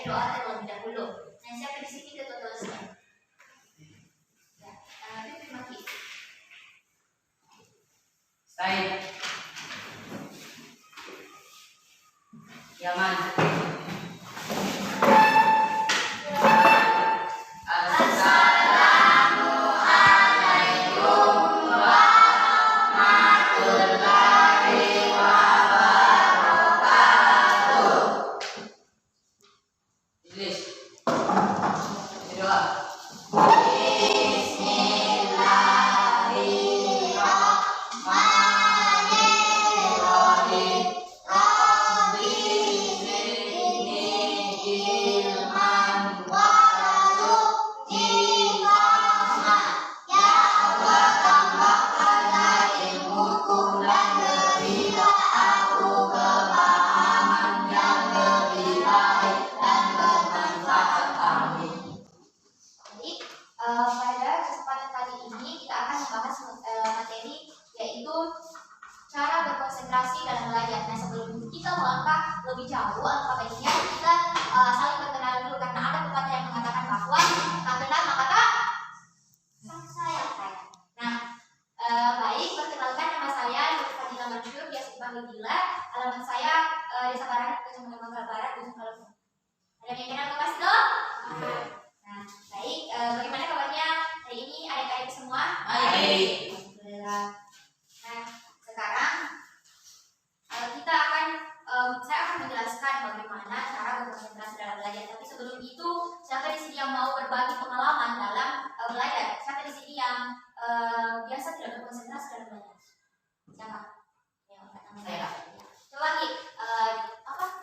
doa terlebih dahulu. Nah, siapa di sini ketua-ketua? Ya, terima kasih. Saya Yaman. Pada kesempatan kali ini kita akan membahas materi yaitu cara berkonsentrasi dalam belajar. Nah, sebelum kita melangkah lebih jauh, alangkah baiknya kita saling berkenalan dulu, karena ada pepatah yang mengatakan bahwa tak kenal maka tak sayang. Nah, baik, perkenalkan, nama saya Nur Fadila Mansur, biasa dipanggil Dila. Alamat saya Desa Barat, Kecamatan Manggarai Barat, Dusun Kalong. Ada yang kenal Mas dong? Nah, baik, bagaimana kabarnya hari ini adik-adik semua? Baik. Alhamdulillah. Nah, sekarang saya akan menjelaskan bagaimana cara berkonsentrasi dalam belajar. Tapi sebelum itu, siapa di sini yang mau berbagi pengalaman dalam belajar? Siapa di sini yang biasa tidak berkonsentrasi dalam belajar? Siapa? Yang angkat tangan. Saya. Coba Ki,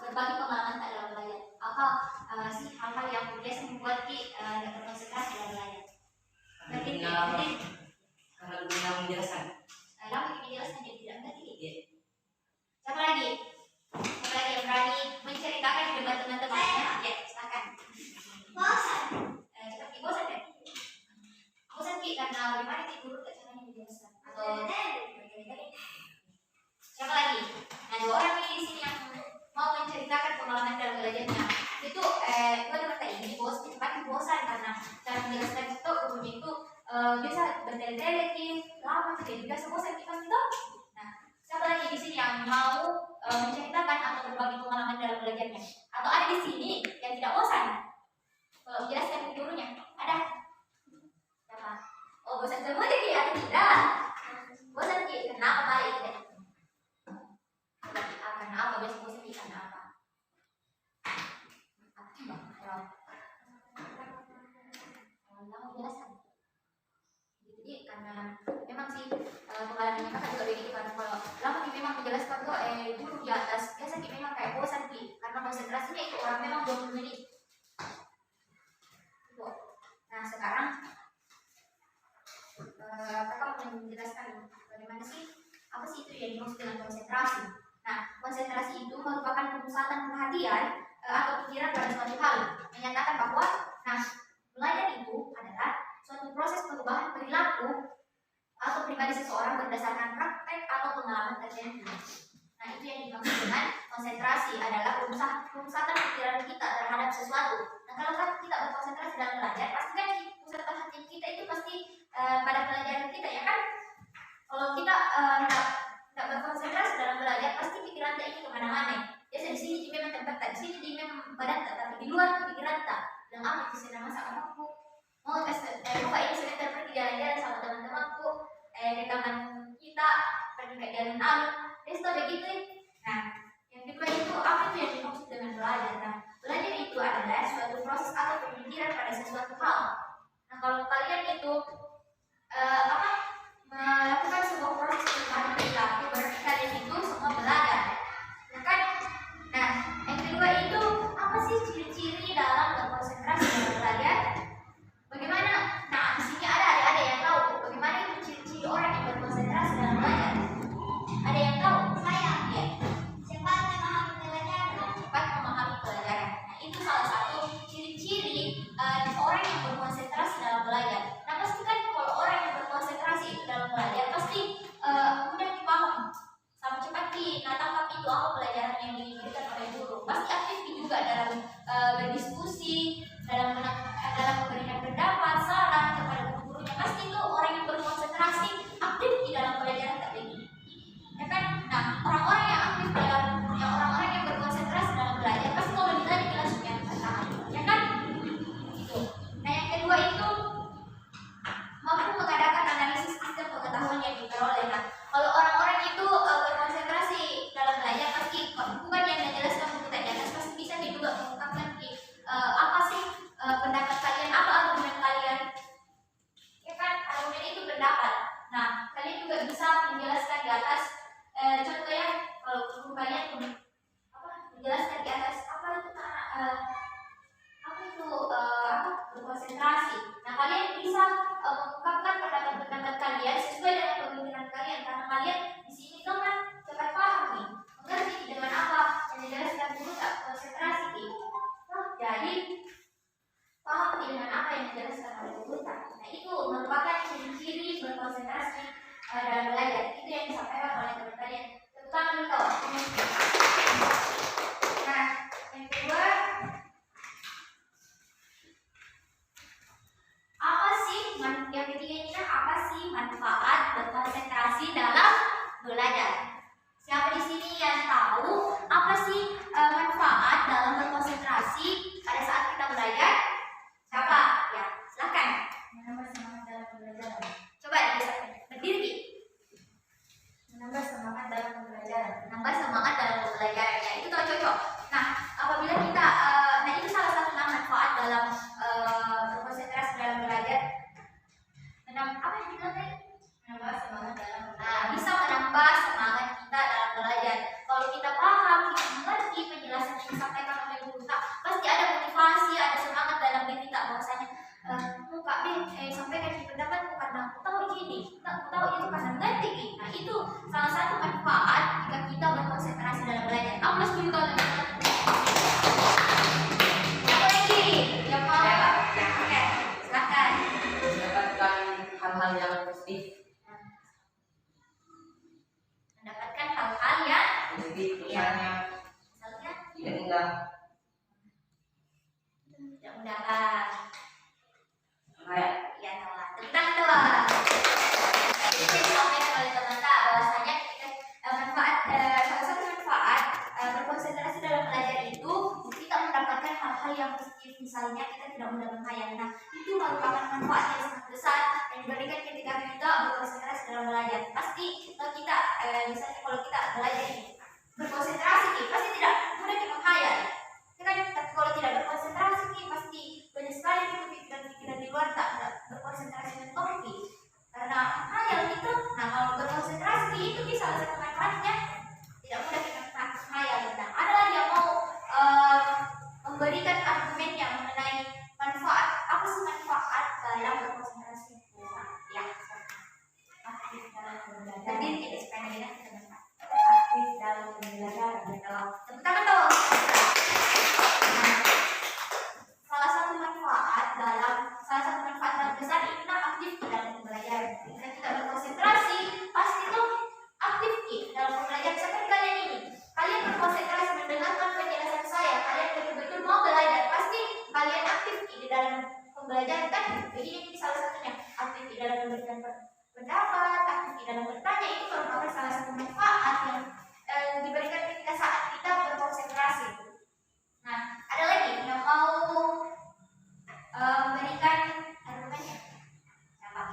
berbagi pengalaman dalam belajar. Apa sih hal-hal yang biasa membuat Ki tidak berkonsentrasi dalam belajar? Karena guna menjelaskan. Lama Ki menjelaskan jadi tidak ngerti. Siapa lagi? Siapa lagi yang berani menceritakan di depan teman-temannya? Ya, silakan. Bosan. Cepat Ki, bosan ya? Bosan Ki karena bagaimana Ki guru caranya menjelaskan? Atau siapa lagi? Nah, 2 orang ini di sini yang mau menceritakan pengalaman dalam belajarnya. Itu teman-teman ini bosan karena cara menjelaskan itu gurunya itu biasa bertele-tele, lama jadi biasa bosan kita itu. Nah, siapa lagi di sini yang mau menceritakan atau berbagi pengalaman dalam belajarnya? Atau ada di sini yang tidak bosan kalau menjelaskan ke gurunya? Ada? Siapa? Oh, bosan semua Ki atau tidak? Bosan Ki, kenapa kali tidak? Karena apa? Biasa bosan Ki karena apa? Lama menjelaskan. Jadi karena memang sih pengalamannya kakak juga begitu, karena kalau lama Ki memang menjelaskan tuh guru di atas biasa Ki memang kayak bosan Ki karena konsentrasinya itu orang memang 20 menit. Nah, sekarang kakak mau menjelaskan bagaimana sih apa sih itu yang dimaksud dengan konsentrasi. Nah, konsentrasi itu merupakan pemusatan perhatian atau pikiran pada suatu hal, menyatakan bahwa belajar itu adalah suatu proses perubahan perilaku atau pribadi seseorang berdasarkan praktek atau pengalaman tertentu. Nah, itu yang dimaksud dengan konsentrasi adalah pemusatan pikiran kita terhadap sesuatu. Nah, kalau kita berkonsentrasi dalam belajar, pasti kan pusat perhatian kita itu pasti pada pelajaran kita, ya kan? Kalau kita tidak berkonsentrasi dalam belajar, pasti pikiran kita ini kemana-mana. Biasa di sini memang tempat tak, di sini di memang badan tak, tapi di luar pikiran tak. Dan apa sih sedang masak anakku? Mau buka ini sebentar pergi jalan-jalan sama teman-temanku, di taman kita pergi ke jalan alam. Itu begitu. Nah, yang kedua itu apa itu yang dimaksud dengan belajar? Nah, belajar itu adalah suatu proses atau pemikiran pada sesuatu hal. Nah, kalau kalian itu melakukan sebuah proses perubahan perilaku, berarti kalian itu semua belajar. Nah, yang kedua itu apa sih ciri-ciri dalam berkonsentrasi dalam belajar? Bagaimana? Nah, di sini ada yang tahu bagaimana itu ciri-ciri orang yang berkonsentrasi dalam belajar? Ada yang tahu? Saya. Ya. Cepat memahami pelajaran. Cepat memahami pelajaran. Nah, itu salah satu ciri-ciri orang yang berkonsentrasi dalam belajar. Nah, pastikan kalau orang yang berkonsentrasi Jadi paham dengan apa yang dijelaskan oleh guru tak? Nah itu merupakan ciri-ciri berkonsentrasi dalam belajar. Itu yang disampaikan oleh guru kalian. Tentang itu. Nah yang kedua, apa sih yang ketiga ini apa sih manfaat berkonsentrasi dalam belajar? Siapa di sini yang tahu apa sih manfaat dalam berkonsentrasi pada saat kita belajar? Siapa? Ya, silakan. Menambah semangat dalam pembelajaran. Coba dijelaskan. Berdiri. Menambah semangat dalam pembelajaran. Nambah semangat dalam belajar. Ya, itu cocok. Nah, apabila kita nah itu salah satu manfaat dalam berkonsentrasi dalam belajar. Apa yang kita tadi? Menambah semangat dalam Nah, bisa menambah semangat kita dalam belajar. Kalau kita paham, kita mengerti penjelasan yang disampaikan oleh guru tak, pasti ada motivasi, ada semangat dalam diri tak bahwasanya Kak B sampaikan di pendapatku karena aku tahu ini, aku tahu itu karena ngerti ini. Nah, itu salah satu manfaat jika kita berkonsentrasi dalam belajar. Aku masih setuju kalau apa lagi? Yang mau? Oke, silakan. Mendapatkan hal-hal yang positif. Mendapatkan hal-hal yang Positif misalnya misalnya tidak mudah tidak mendapat kayak ya telah tentang telah. Jadi saya disampaikan oleh teman tak bahwasanya manfaat salah satu manfaat berkonsentrasi dalam belajar itu kita mendapatkan hal-hal yang positif, misalnya kita tidak mudah menghayal. Nah itu merupakan manfaat yang sangat besar yang diberikan ketika kita berkonsentrasi dalam belajar. Pasti kalau kita misalnya kalau kita belajar ini berkonsentrasi pasti tidak mudah kita menghayal. Tapi kalau tidak berkonsentrasi pasti banyak sekali pikiran-pikiran di luar tak berkonsentrasi mentok karena hayal itu. Nah kalau berkonsentrasi itu bisa salah satu manfaatnya tidak mudah kita menghayal. Nah ada lagi yang mau memberikan argumen yang mengenai manfaat. Apa sih manfaat dalam berkonsentrasi? Ya, aktif dalam pembelajaran. tadi tidak sependek kita manfaat. Aktif dalam pembelajaran. Tepuk tangan dong. Nah, salah satu manfaat terbesar itu aktif dalam pembelajaran. Jika kita berkonsentrasi, pasti itu aktif dalam pembelajaran. Seperti kalian ini, kalian berkonsentrasi mendengarkan penjelasan saya, kalian betul-betul mau belajar, pasti kalian aktif di dalam pembelajaran kan? Jadi ini salah satunya aktif di dalam memberikan pendapat, aktif di dalam bertanya. Itu merupakan salah satu manfaat yang diberikan ketika saat kita berkonsentrasi. Nah, ada lagi yang mau memberikan argumennya? Siapa?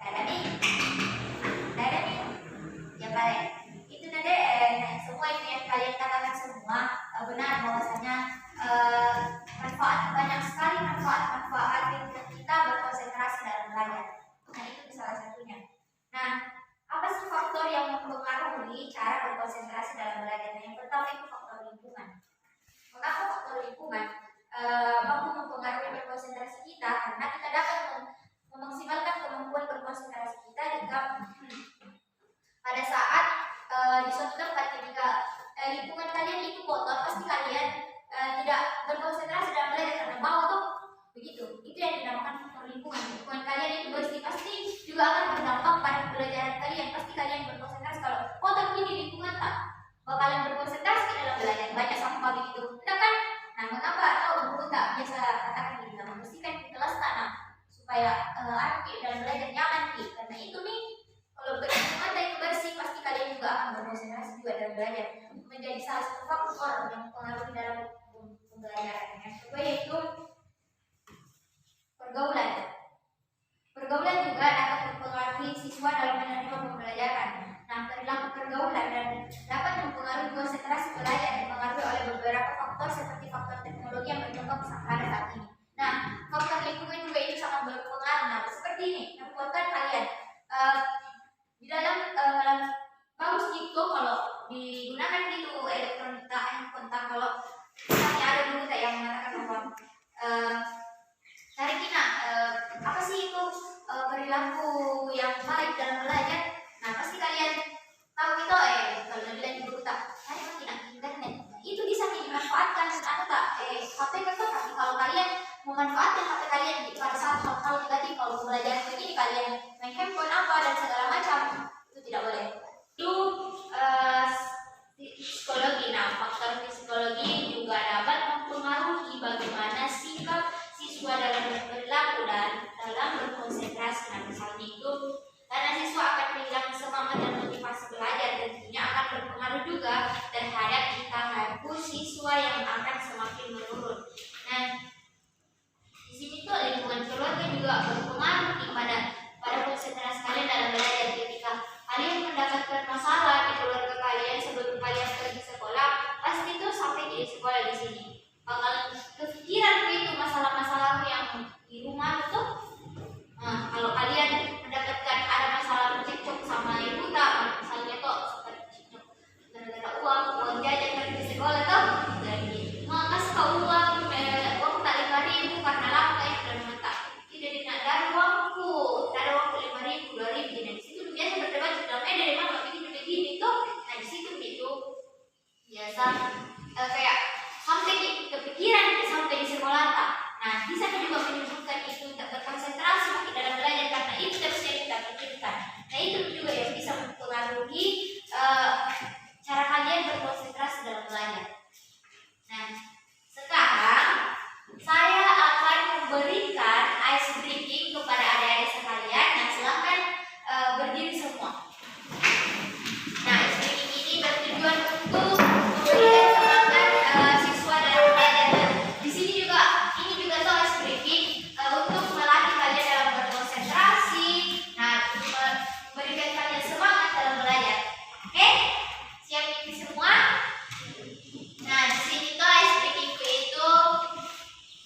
Ada nih? Ya baik. Itu tadi semua itu yang kalian katakan semua benar bahwasanya manfaat banyak sekali manfaat ketika kita berkonsentrasi dalam belajar. Nah itu salah satunya. Nah apa sih faktor yang mempengaruhi cara berkonsentrasi dalam belajar? Yang pertama itu faktor lingkungan. Mengapa faktor lingkungan mampu mempengaruhi berkonsentrasi kita? Karena kita dapat memaksimalkan kemampuan berkonsentrasi kita jika pada saat di suatu tempat ketika lingkungan kalian itu kotor, pasti kalian tidak berkonsentrasi dalam belajar karena bau tuh begitu. Itu yang dinamakan faktor lingkungan. Lingkungan kalian itu bersih, pasti juga akan berdampak pada pembelajaran kalian. Pasti kalian berkonsentrasi. Kalau kotor ini lingkungan tak bakalan berkonsentrasi dalam belajar. Banyak sampah begitu, tidak kan? Nah mengapa guru tak biasa katakan kita membersihkan kelas tanah supaya anak dalam belajar nyaman karena itu nih. Kalau lingkungan itu bersih, pasti kalian juga akan berkonsentrasi juga dalam belajar. Menjadi salah satu faktor yang mempengaruhi dalam pembelajaran. Yang kedua yaitu pergaulan. Pergaulan juga dapat mempengaruhi siswa dalam menerima pembelajaran. Nah, perilaku pergaulan dan dapat mempengaruhi konsentrasi belajar dipengaruhi oleh beberapa faktor seperti faktor teknologi yang berkembang pada saat ini. Nah, faktor lingkungan juga itu sangat berpengaruh. Nah, seperti ini, yang buatkan kalian di dalam bagus gitu kalau digunakan gitu elektronika handphone. Kalau misalnya ada dulu yang mengatakan bahwa dari kita apa sih itu perilaku yang baik dalam belajar. Nah pasti kalian tahu itu kalau bilang di guru tak hari makin internet itu bisa dimanfaatkan memanfaatkan HP kalian pada saat hal-hal negatif. Kalau belajar begini kalian main handphone apa dan segala macam, itu tidak boleh. Itu psikologi. Nah, faktor psikologi juga dapat mempengaruhi bagaimana sikap siswa dalam berperilaku dan dalam berkonsentrasi. Nah, misalnya itu karena siswa akan kehilangan semangat dan motivasi belajar, tentunya akan berpengaruh juga terhadap tingkah laku siswa yang akan semakin menurun. Nah, di sini tuh lingkungan keluarga juga berpengaruh pada konsentrasi kalian dalam belajar. Ketika kalian mendapatkan masalah di keluarga kalian sebelum kalian pergi sekolah, pasti tuh sampai di sekolah di sini bakal kepikiran itu masalah-masalah yang di rumah itu. Nah, kalau kalian mendapatkan ada masalah cekcok sama ibu tak, misalnya tuh seperti cekcok gara-gara uang jajan pergi sekolah tuh, jadi mau kasih kau uang tak 5.000 karena lama dan mata tidak nak dari uangku 5.000 2.000. Nah, di situ biasa berdebat dalam dari mana begini tuh. Nah, di situ gitu biasa kayak sampai kepikiran sampai di sekolah tak. Nah, bisa juga menyebabkan itu tak berkonsentrasi mungkin dalam belajar karena itu terus yang kita pikirkan. Nah, itu juga yang bisa mempengaruhi cara kalian berkonsentrasi dalam belajar. Nah, sekarang saya akan memberikan ice breaking kepada adik-adik sekalian. Nah, silakan berdiri semua. Nah, ice breaking ini bertujuan untuk memberikan semangat siswa dalam belajar. Di sini juga ini juga tuh ice breaking untuk melatih kalian dalam berkonsentrasi. Nah, memberikan kalian semangat dalam belajar. Oke? Siap ini semua? Nah, di sini tuh ice breaking itu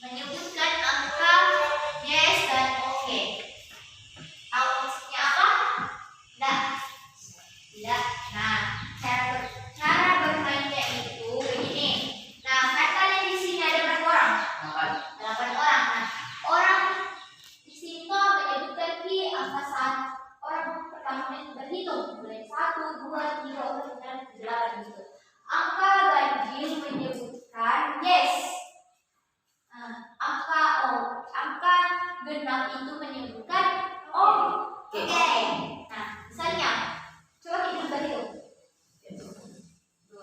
menyebutkan angka yes dan oke. Tahu maksudnya apa? Tidak. Nah, cara bermainnya itu begini. Nah, kan kalian di sini ada berapa orang? 8 orang. Nah, orang di sini tuh menyebutkan di angka saat orang pertama itu berhitung mulai 1, 2, 3, 4, 5, 6, 7, 8 gitu. Angka ganjil menyebutkan yes. Angka genap itu menyebutkan oke. Nah, misalnya coba kita berhitung 2,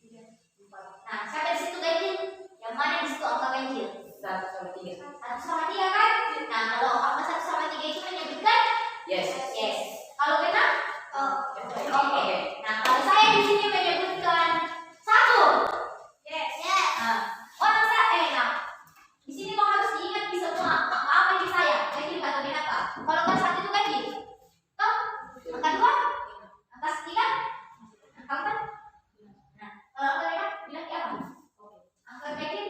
3, 4. Nah, sampai di situ ganjil. Yang mana di situ angka ganjil? 1 1 sama sama 3. 3 kan? Nah, kalau angka 1 sama 3 itu menyebutkan Yes. Kalau genap oke. Nah, kalau saya di sini menyebutkan 1. Yes. Nah, nah, di sini kau harus diingat di semua apa yang saya ganjil atau genap apa. Kalau angka 1 itu ganjil, toh angka 2, angka 3, angka 4. Nah, kalau angka genap bilang apa? Angka ganjil.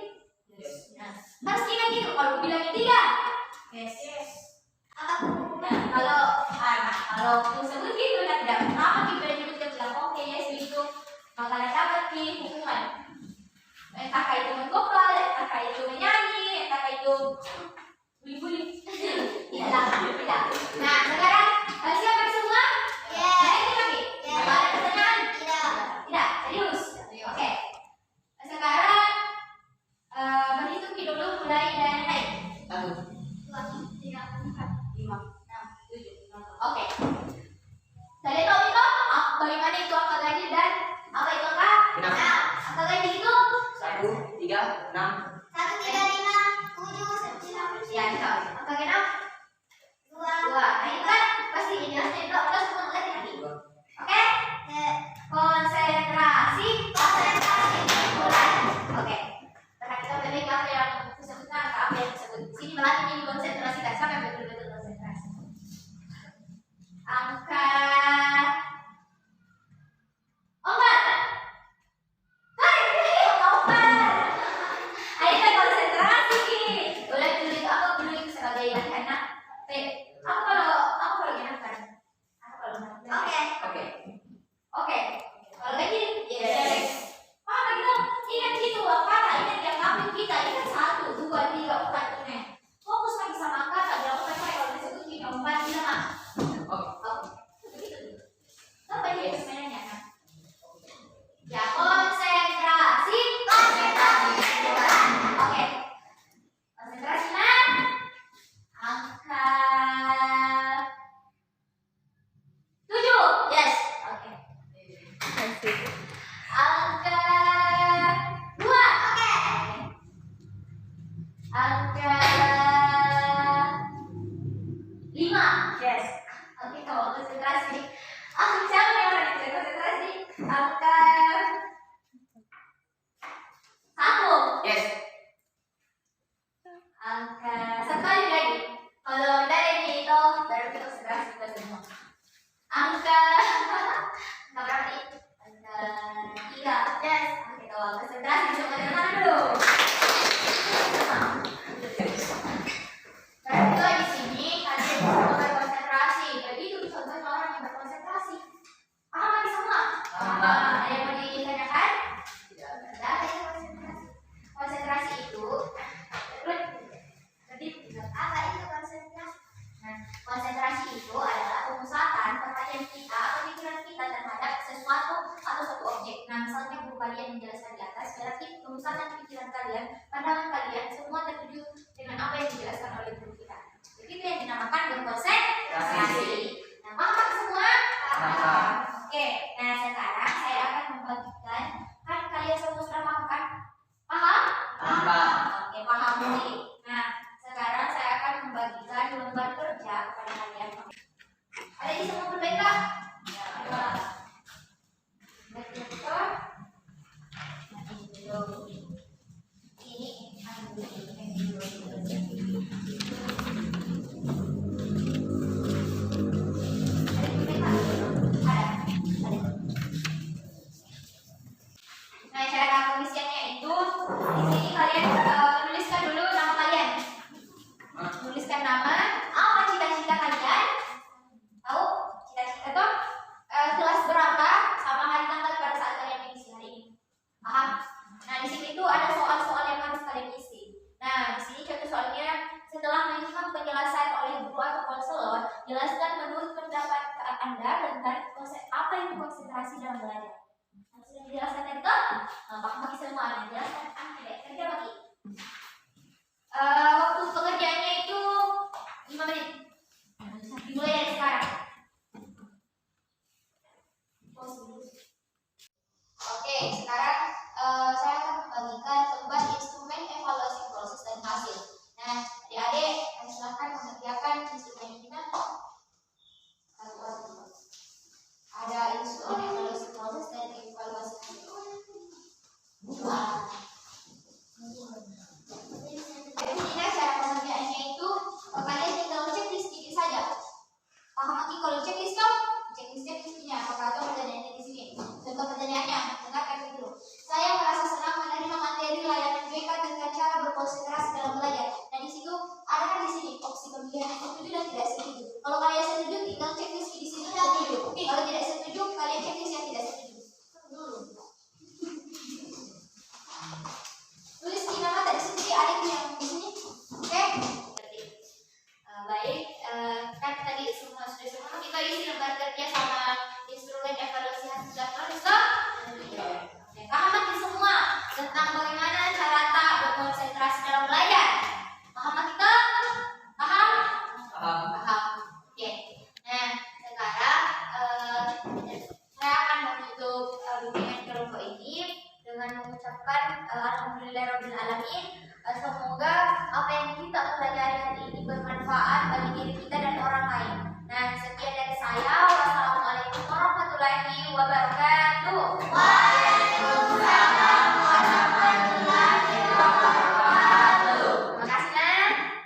Nah, harus ingat gitu. Kalau bilangnya 3, yes. Nah, kalau tersebut gitu kan tidak apa kita menyebutkan bilang oke yes begitu, maka dapat di hukuman. Entah itu menggopal, entah itu menyanyi, entah itu bully-bully. Tidak. Nah, sekarang siapa semua? Nah, ini lagi. Ada pertanyaan? Tidak. Serius. Oke. Sekarang berhitung dulu mulai dari naik. 1, 2, 3, 4, 5, 6, 7, 8. Oke. Kalian tahu itu bagaimana itu angka ganjil dan apa itu angka? Genap. Nah, angka ganjil itu 1, 3, 6. 1, 3, 5, 7, 9. Ya, kita tahu. Angka genap 2. Nah, itu kan pasti jelasnya itu kita semua ngerti lagi. Oke? Konsentrasi mulai. Oke. Perhatikan baik-baik apa yang disebutkan, apa yang disebut. Sini melatih ini konsentrasi dan sampai betul-betul konsentrasi. Angka 4. Hai, 4. Ayo kita konsentrasi. Boleh dulu itu aku dulu sebagai anak pemusatan pikiran kalian, pandangan kalian semua tertuju dengan apa yang dijelaskan oleh guru kita. Begitu yang dinamakan berkonsentrasi. Nah, paham semua? Paham. Oke, nah sekarang saya akan membagikan, kan kalian semua sudah paham kan? Paham? Paham. Oke, paham. Oke. Nah, sekarang saya akan membagikan lembar kerja kepada kalian. Ada di semua berbeda? Ya, ada. Betul. Nah, cara pengisiannya itu di sini kalian menuliskan dulu nama kalian. Tuliskan nama, apa cita-cita kalian? Tahu cita-cita tuh kelas berapa sama hari tanggal pada saat kalian mengisi hari ini. Paham? Nah, di sini tuh ada soal-soal yang harus kalian isi. Nah, di sini contoh soalnya, setelah menyimak penjelasan oleh guru atau konselor, jelaskan menurut pendapat Anda tentang konsep apa itu konsentrasi dalam belajar. Nah, sudah dijelaskan tadi tuh? Nah, paham bagi semua. Nah, jelaskan kerja bagi. Waktu pengerjaannya itu 5 menit. Dimulai dari sekarang. Oke, sekarang saya akan membagikan lembar instrumen evaluasi proses dan hasil. Nah, adik-adik silahkan mengerjakan instrumen kita. Ada instrumen evaluasi proses dan evaluasi hasil. Jadi cara pengerjaannya itu kalian tinggal checklist sedikit saja. Paham lagi kalau checklist dong? Checklistnya apakah ada pertanyaannya di sini? Contoh pertanyaannya, dengarkan dulu. Saya merasa senang menerima materi layanan BK dengan cara berkonsentrasi dalam belajar. Nah, di situ ada kan di sini opsi pemilihan yang setuju dan tidak setuju. Kalau kalian setuju, tinggal checklist di sini setuju. Kalau tidak setuju, kalian checklist yang tidak setuju. Dulu. Tulis di nama tadi sendiri ada yang di sini. Oke? Baik, kan tadi semua sudah semua kita isi lembar kerja sama instrumen evaluasi hasil dan proses. Paham lagi semua tentang bagaimana cara tak berkonsentrasi dalam belajar? Paham lagi kita? Paham? Paham. Oke. Nah, sekarang saya akan menutup bimbingan kelompok ini dengan mengucapkan alhamdulillahirabbil alamin. Semua